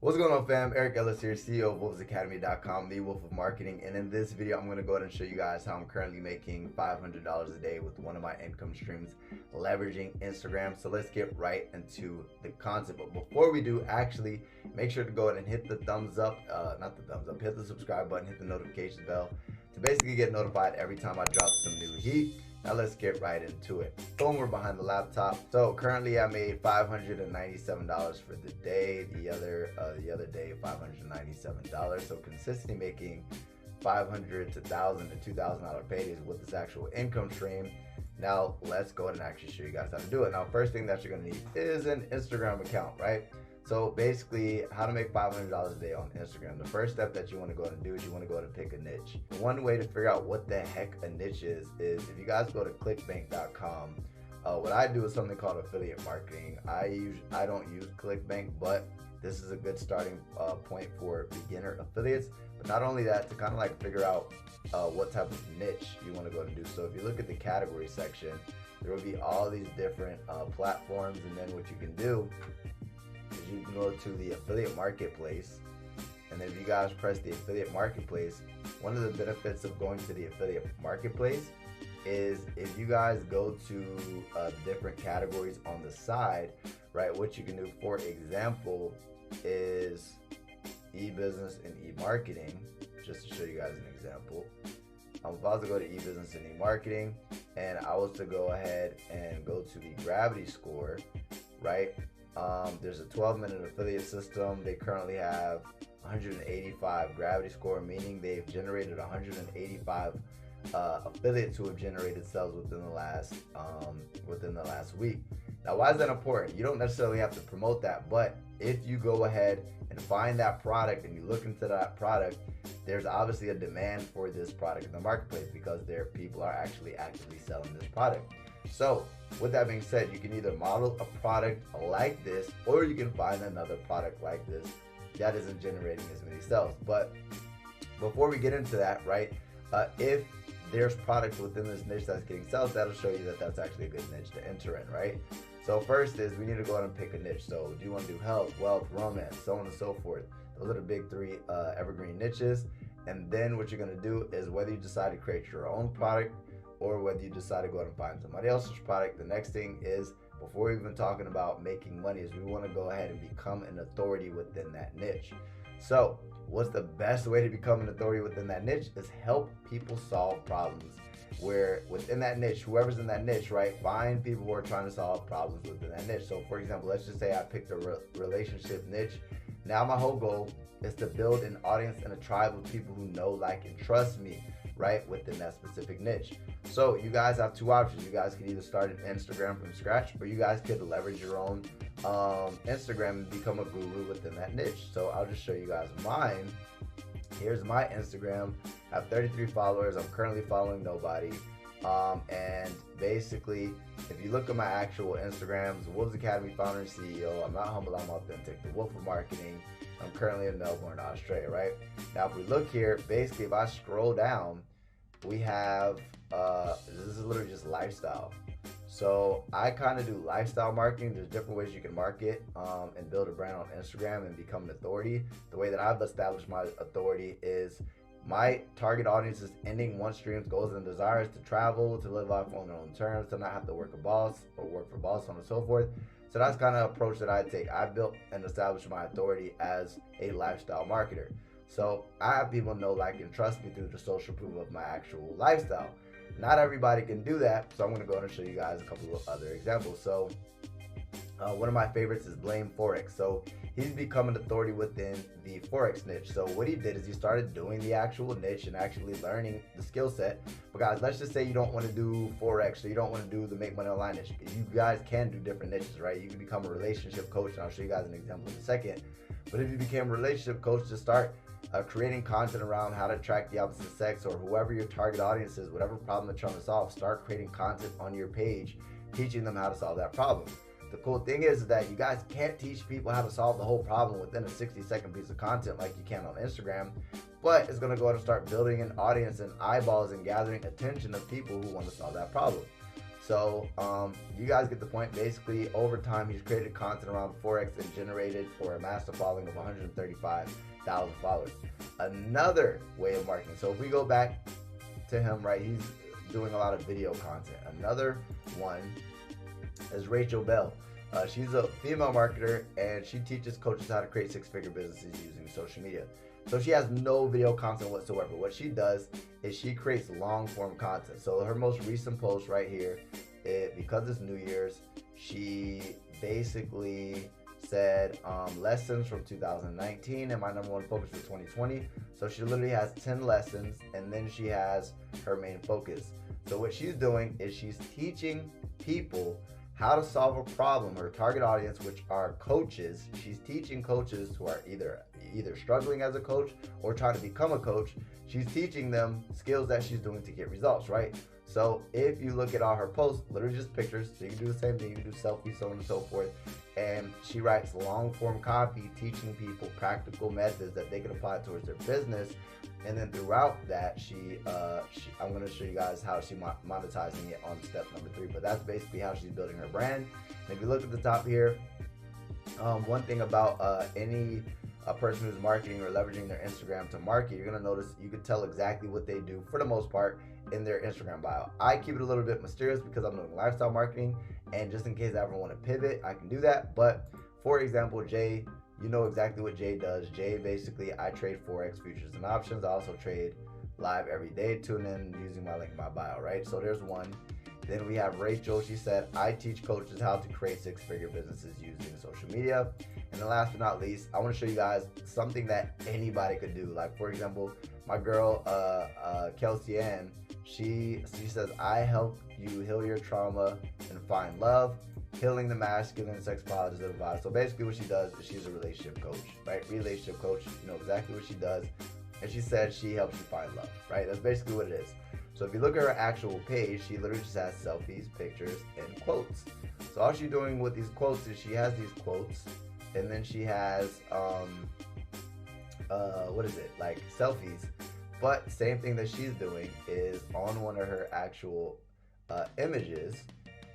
What's going on, fam? Eric Ellis here, CEO of wolvesacademy.com, the Wolf of Marketing. And in this video, I'm going to go ahead and show you guys how I'm currently making $500 a day with one of my income streams, leveraging Instagram. So let's get right into the concept. But before we do, actually, make sure to go ahead and hit the thumbs up, not the thumbs up, hit the subscribe button, hit the notification bell to basically get notified every time I drop some new heat. Now let's get right into it. Boom, we're behind the laptop. So currently I made $597 for the day. The other day, $597. So consistently making $500 to $1,000 to $2,000 paydays with this actual income stream. Now let's go ahead and actually show you guys how to do it. Now, first thing that you're gonna need is an Instagram account, right? So basically, how to make $500 a day on Instagram. The first step that you want to go ahead and do is you want to go ahead and pick a niche. One way to figure out what the heck a niche is if you guys go to clickbank.com, what I do is something called affiliate marketing. I don't use ClickBank, but this is a good starting point for beginner affiliates. But not only that, to kind of like figure out what type of niche you want to go ahead and do. So if you look at the category section, there will be all these different platforms, and then what you can do is you can go to the affiliate marketplace, and then if you guys press the affiliate marketplace, one of the benefits of going to the affiliate marketplace is if you guys go to different categories on the side, right, what you can do, for example, is e-business and e-marketing. Just to show you guys an example, I'm about to go to e-business and e-marketing, and I was to go ahead and go to the gravity score, right? There's a 12-minute affiliate system. They currently have 185 gravity score, meaning they've generated 185 affiliates who have generated sales within the last week. Now, why is that important? You don't necessarily have to promote that, but if you go ahead and find that product and you look into that product, there's obviously a demand for this product in the marketplace because people are actually actively selling this product. So with that being said, you can either model a product like this, or you can find another product like this that isn't generating as many sales. But before we get into that, right, if there's products within this niche that's getting sales, that'll show you that that's actually a good niche to enter in, right? So first is we need to go ahead and pick a niche. So do you want to do health, wealth, romance, so on and so forth? Those are the big three evergreen niches. And then what you're going to do is, whether you decide to create your own product or whether you decide to go ahead and find somebody else's product, the next thing is, before we're even talking about making money, is we want to go ahead and become an authority within that niche. So what's the best way to become an authority within that niche is help people solve problems. Where within that niche, whoever's in that niche, right, find people who are trying to solve problems within that niche. So for example, let's just say I picked a relationship niche. Now my whole goal is to build an audience and a tribe of people who know, like, and trust me, right, within that specific niche. So you guys have two options. You guys can either start an Instagram from scratch, or you guys could leverage your own Instagram and become a guru within that niche. So I'll just show you guys mine. Here's my Instagram. I have 33 followers. I'm currently following nobody. And basically, if you look at my actual Instagrams, Wolves Academy founder and CEO, I'm not humble, I'm authentic, the Wolf of Marketing. I'm currently in Melbourne, Australia, right? Now, if we look here, basically, if I scroll down, we have, this is literally just lifestyle. So I kind of do lifestyle marketing. There's different ways you can market and build a brand on Instagram and become an authority. The way that I've established my authority is my target audience is ending one's dreams, goals, and desires to travel, to live life on their own terms, to not have to work a boss or work for a boss, so on and so forth. So that's kind of approach that I take. I built and established my authority as a lifestyle marketer. So I have people know, like, and trust me through the social proof of my actual lifestyle. Not everybody can do that, so I'm going to go ahead and show you guys a couple of other examples. So one of my favorites is Blame Forex. So he's become an authority within the Forex niche. So what he did is he started doing the actual niche and actually learning the skill set. But guys, let's just say you don't want to do Forex, so you don't want to do the make money online niche. You guys can do different niches, right? You can become a relationship coach, and I'll show you guys an example in a second. But if you became a relationship coach, just start creating content around how to attract the opposite sex, or whoever your target audience is, whatever problem they're trying to solve. Start creating content on your page, teaching them how to solve that problem. The cool thing is that you guys can't teach people how to solve the whole problem within a 60-second piece of content like you can on Instagram, but it's going to go ahead and start building an audience and eyeballs and gathering attention of people who want to solve that problem. So you guys get the point. Basically, over time, he's created content around Forex and generated or amassed a following of 135,000 followers. Another way of marketing. So if we go back to him, right, he's doing a lot of video content. Another one is Rachel Bell. She's a female marketer, and she teaches coaches how to create six-figure businesses using social media. So she has no video content whatsoever. What she does is she creates long-form content. So her most recent post right here, because it's New Year's, she basically said lessons from 2019 and my number one focus for 2020. So she literally has 10 lessons, and then she has her main focus. So what she's doing is she's teaching people how to solve a problem. Her target audience, which are coaches, she's teaching coaches who are either struggling as a coach or trying to become a coach. She's teaching them skills that she's doing to get results, right? So if you look at all her posts, literally just pictures, so you can do the same thing, you can do selfies, so on and so forth. And she writes long form copy, teaching people practical methods that they can apply towards their business. And then throughout that, I'm going to show you guys how she's monetizing it on step number 3. But that's basically how she's building her brand. And if you look at the top here, one thing about any person who's marketing or leveraging their Instagram to market, you're going to notice you can tell exactly what they do for the most part in their Instagram bio. I keep it a little bit mysterious because I'm doing lifestyle marketing, and just in case I ever want to pivot, I can do that. But for example, Jay, you know exactly what Jay does. Jay, basically, I trade Forex futures and options. I also trade live every day. Tune in using my link in my bio, right? So there's one. Then we have Rachel. She said, I teach coaches how to create six-figure businesses using social media. And then last but not least, I want to show you guys something that anybody could do. Like, for example, my girl, Kelsey Ann, she says, I help you heal your trauma and find love, healing the masculine and sex positive vibe. So basically what she does is she's a relationship coach, right? Relationship coach, you know exactly what she does. And she said she helps you find love, right? That's basically what it is. So if you look at her actual page, she literally just has selfies, pictures, and quotes. So all she's doing with these quotes is she has these quotes, and then she has, like selfies. But same thing that she's doing is on one of her actual images,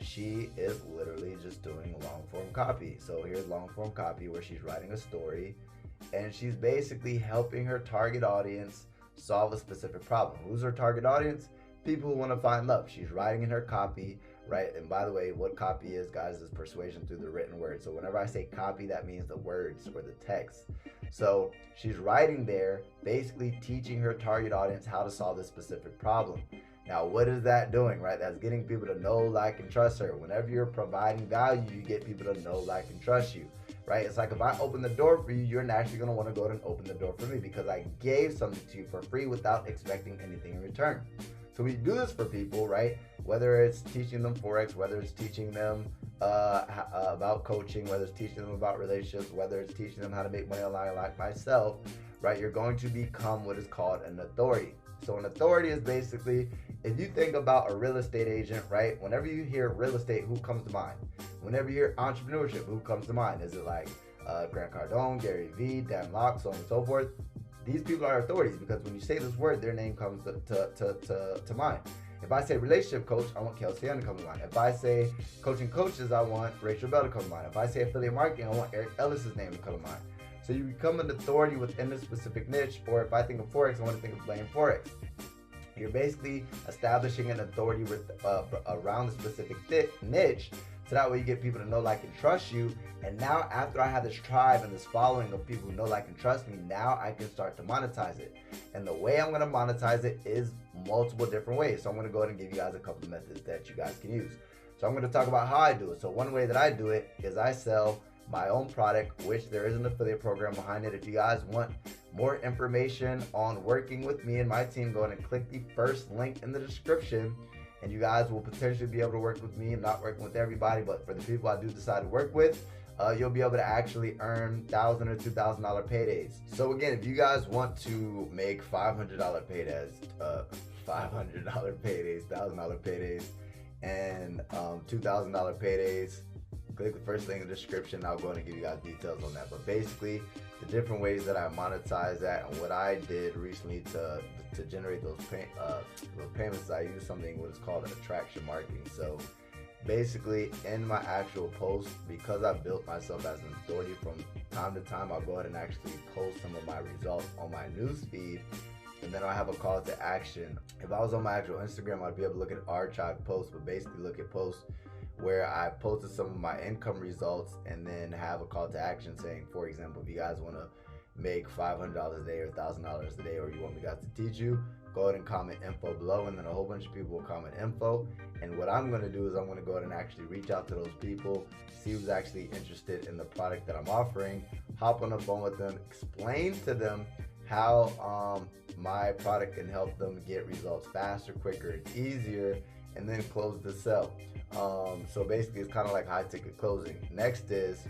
she is literally just doing long form copy. So here's long form copy where she's writing a story, and she's basically helping her target audience solve a specific problem. Who's her target audience? People who want to find love. She's writing in her copy, right? And by the way, what copy is, guys, is persuasion through the written word. So whenever I say copy, that means the words or the text. So she's writing there, basically teaching her target audience how to solve this specific problem. Now, what is that doing, right? That's getting people to know, like, and trust her. Whenever you're providing value, you get people to know, like, and trust you, right? It's like if I open the door for you, you're naturally going to want to go ahead and open the door for me because I gave something to you for free without expecting anything in return. So we do this for people, right? Whether it's teaching them Forex, whether it's teaching them about coaching, whether it's teaching them about relationships, whether it's teaching them how to make money online like myself, right? You're going to become what is called an authority. So an authority is basically, if you think about a real estate agent, right? Whenever you hear real estate, who comes to mind? Whenever you hear entrepreneurship, who comes to mind? Is it like Grant Cardone, Gary Vee, Dan Locke, so on and so forth? These people are authorities because when you say this word, their name comes to mind. If I say relationship coach, I want Kelsey Ann to come to mind. If I say coaching coaches, I want Rachel Bell to come to mind. If I say affiliate marketing, I want Ellis's name to come to mind. So you become an authority within a specific niche, or if I think of Forex, I want to think of Blame Forex. You're basically establishing an authority with around a specific niche, so that way you get people to know, like, and trust you. And now after I have this tribe and this following of people who know, like, and trust me, now I can start to monetize it. And the way I'm going to monetize it is multiple different ways. So I'm going to go ahead and give you guys a couple of methods that you guys can use. So I'm going to talk about how I do it. So one way that I do it is I sell my own product, which there is an affiliate program behind it. If you guys want more information on working with me and my team, go ahead and click the first link in the description, and you guys will potentially be able to work with me. I'm not working with everybody, but for the people I do decide to work with, you'll be able to actually earn $1,000 or $2,000 paydays. So again, if you guys want to make $500 paydays, $500 paydays, $1,000 paydays, and $2,000 paydays, click the first link in the description. I'll go ahead and give you guys details on that. But basically, the different ways that I monetize that, and what I did recently to generate those payments. I use something what is called attraction marketing. So basically, in my actual post, because I built myself as an authority, from time to time I'll go ahead and actually post some of my results on my news feed, and then I'll have a call to action. If I was on my actual Instagram, I'd be able to look at archive posts, but basically look at posts where I posted some of my income results, and then have a call to action saying, for example, if you guys want to make $500 a day or $1,000 a day, or you want me guys to teach you, go ahead and comment info below, and then a whole bunch of people will comment info. And what I'm going to do is I'm going to go ahead and actually reach out to those people, see who's actually interested in the product that I'm offering, hop on the phone with them, explain to them how my product can help them get results faster, quicker, and easier, and then close the sale. So basically it's kind of like high ticket closing. Next is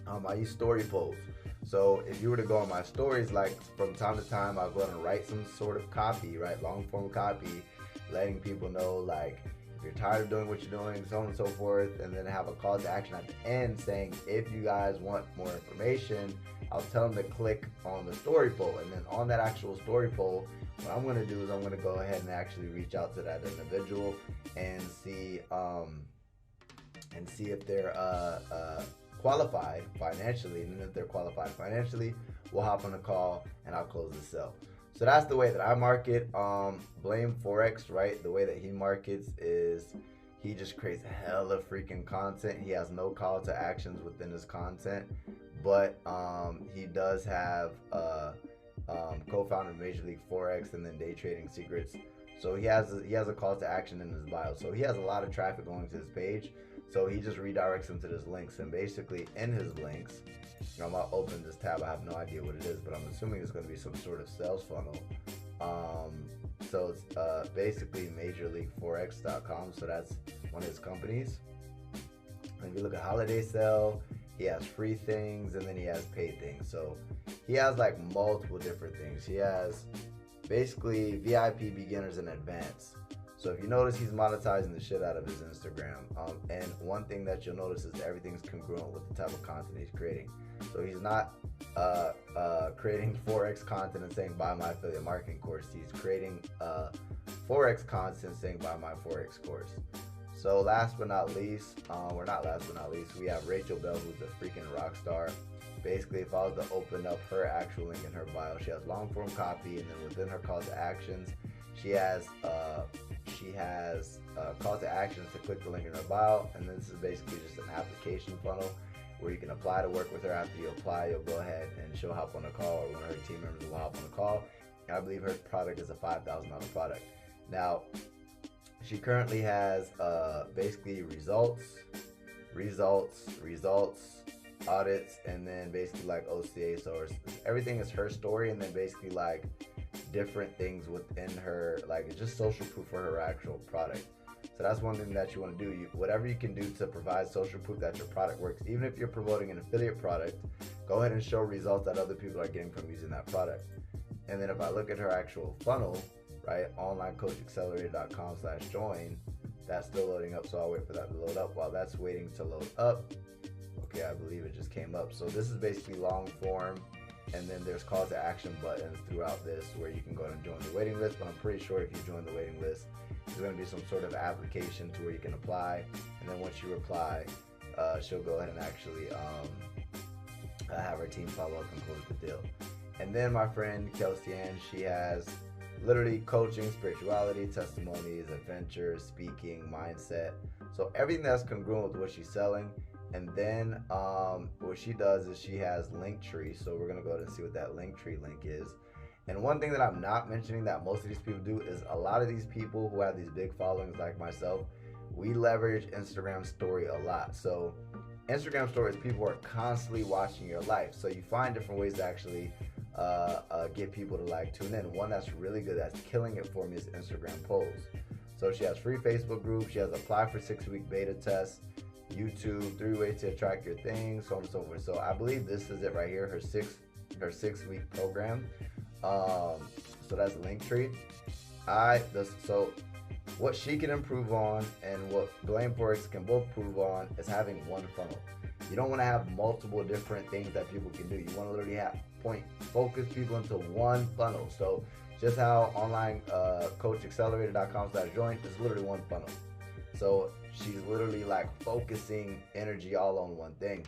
I use story polls. So if you were to go on my stories, like from time to time, I'll go ahead and write some sort of copy, right? Long form copy, letting people know, like, if you're tired of doing what you're doing, so on and so forth, and then have a call to action at the end saying, if you guys want more information, I'll tell them to click on the story poll. And then on that actual story poll, what I'm going to do is I'm going to go ahead and actually reach out to that individual and see if they're qualified financially, and then if they're qualified financially, we'll hop on a call and I'll close the sale. So that's the way that I market. Blame Forex, right? The way that he markets is he just creates hella freaking content. He has no call to actions within his content, but he does have co-founder of Major League Forex and then Day Trading Secrets. So he has a call to action in his bio. So he has a lot of traffic going to his page. So he just redirects them to his links, and basically in his links, I'm gonna open this tab. I have no idea what it is, but I'm assuming it's gonna be some sort of sales funnel. So it's basically MajorLeagueForex.com. So that's one of his companies. And if you look at holiday sale, he has free things, and then he has paid things. So he has like multiple different things. He has basically VIP, beginners, and advanced. So if you notice, he's monetizing the shit out of his Instagram. And one thing that you'll notice is everything's congruent with the type of content he's creating. So he's not creating Forex content and saying buy my affiliate marketing course. He's creating Forex content saying buy my Forex course. So last but not least, we have Rachel Bell, who's a freaking rock star. Basically, if I was to open up her actual link in her bio, she has long form copy, and then within her call to actions, she has call to actions to click the link in her bio, and then this is basically just an application funnel where you can apply to work with her. After you apply, you'll go ahead and she'll hop on a call, or one of her team members will hop on a call. And I believe her product is a $5,000 product. Now, she currently has basically results, audits, and then basically like OCA. So everything is her story, and then basically like different things within her, like it's just social proof for her actual product. So that's one thing that you want to do. Whatever you can do to provide social proof that your product works. Even if you're promoting an affiliate product, go ahead and show results that other people are getting from using that product. And then if I look at her actual funnel, right, onlinecoachaccelerator.com/join, that's still loading up, so I'll wait for that to load up. While that's waiting to load up, okay, I believe it just came up. So this is basically long form, and then there's call to action buttons throughout this where you can go and join the waiting list. But I'm pretty sure if you join the waiting list, there's going to be some sort of application to where you can apply, and then once you apply, she'll go ahead and actually have her team follow up and close the deal. And then my friend Kelsey Ann, she has literally coaching, spirituality, testimonies, adventure, speaking, mindset. So everything that's congruent with what she's selling. And then what she does is she has Linktree. So we're gonna go ahead and see what that Linktree link is. And one thing that I'm not mentioning that most of these people do is a lot of these people who have these big followings like myself, we leverage Instagram story a lot. So Instagram stories, people are constantly watching your life. So you find different ways to actually get people to like tune in. One that's really good, that's killing it for me, is Instagram polls. So she has free Facebook group. She has apply for 6-week beta test, YouTube, 3 ways to attract your things, so on and so forth. So I believe this is it right here, her 6-week program. So that's Linktree. So what she can improve on and what Blame Forex can both improve on is having one funnel. You don't want to have multiple different things that people can do. You want to literally focus people into one funnel. So just how online coachaccelerator.com/join is literally one funnel. So she's literally like focusing energy all on one thing.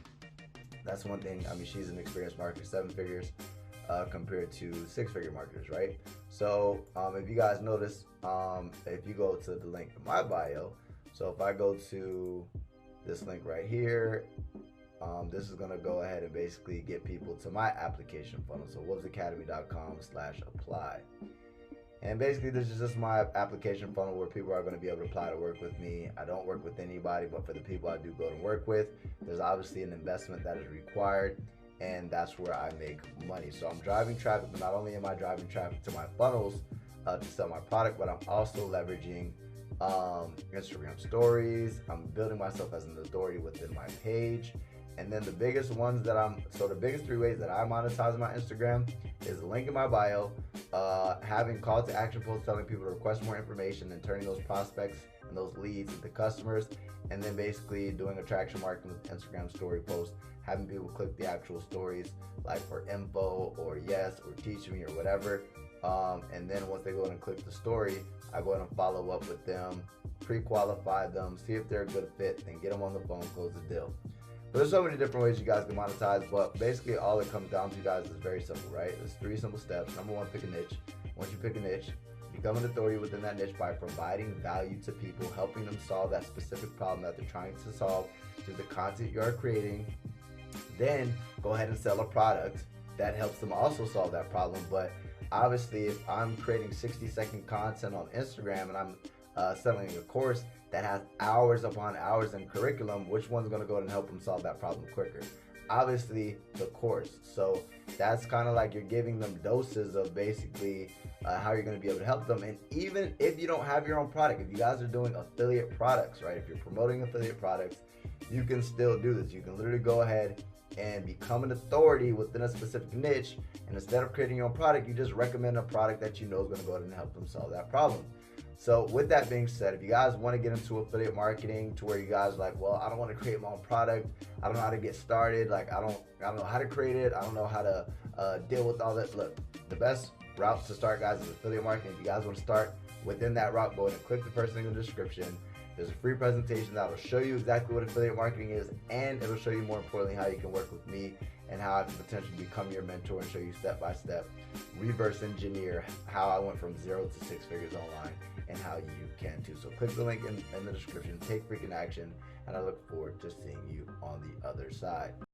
That's one thing. I mean, she's an experienced marketer, 7 figures compared to 6-figure marketers, right? So if you guys notice, if you go to the link in my bio, so if I go to this link right here, this is going to go ahead and basically get people to my application funnel. So wolvesacademy.com/apply. And basically this is just my application funnel where people are going to be able to apply to work with me. I don't work with anybody, but for the people I do go to work with, there's obviously an investment that is required, and that's where I make money. So I'm driving traffic, but not only am I driving traffic to my funnels to sell my product, but I'm also leveraging Instagram stories. I'm building myself as an authority within my page. And then the biggest ones that the biggest 3 ways that I monetize my Instagram is the link in my bio, having call to action posts telling people to request more information and turning those prospects and those leads into customers, and then basically doing attraction marketing with Instagram story posts, having people click the actual stories like for info or yes or teach me or whatever. And then once they go in and click the story, I go ahead and follow up with them, pre-qualify them, see if they're a good fit, and get them on the phone, close the deal. But there's so many different ways you guys can monetize, but basically all it comes down to, you guys, is very simple, right? There's 3 simple steps. Number 1, pick a niche. Once you pick a niche, become an authority within that niche by providing value to people, helping them solve that specific problem that they're trying to solve through the content you're creating. Then go ahead and sell a product that helps them also solve that problem. But obviously, if I'm creating 60-second content on Instagram and I'm selling a course that has hours upon hours in curriculum, which one's going to go ahead and help them solve that problem quicker? Obviously the course. So that's kind of like you're giving them doses of basically how you're going to be able to help them. And even if you don't have your own product, if you guys are doing affiliate products, right, if you're promoting affiliate products, you can still do this. You can literally go ahead and become an authority within a specific niche, and instead of creating your own product, you just recommend a product that you know is going to go ahead and help them solve that problem. So with that being said, if you guys want to get into affiliate marketing to where you guys are like, well, I don't want to create my own product, I don't know how to get started, like I don't know how to create it, I don't know how to deal with all that. Look, the best route to start, guys, is affiliate marketing. If you guys want to start within that route, go ahead and click the first link in the description. There's a free presentation that will show you exactly what affiliate marketing is, and it'll show you, more importantly, how you can work with me and how I can potentially become your mentor and show you step by step, reverse engineer how I went from 0 to 6 figures online, and how you can too. So click the link in the description, take freaking action, and I look forward to seeing you on the other side.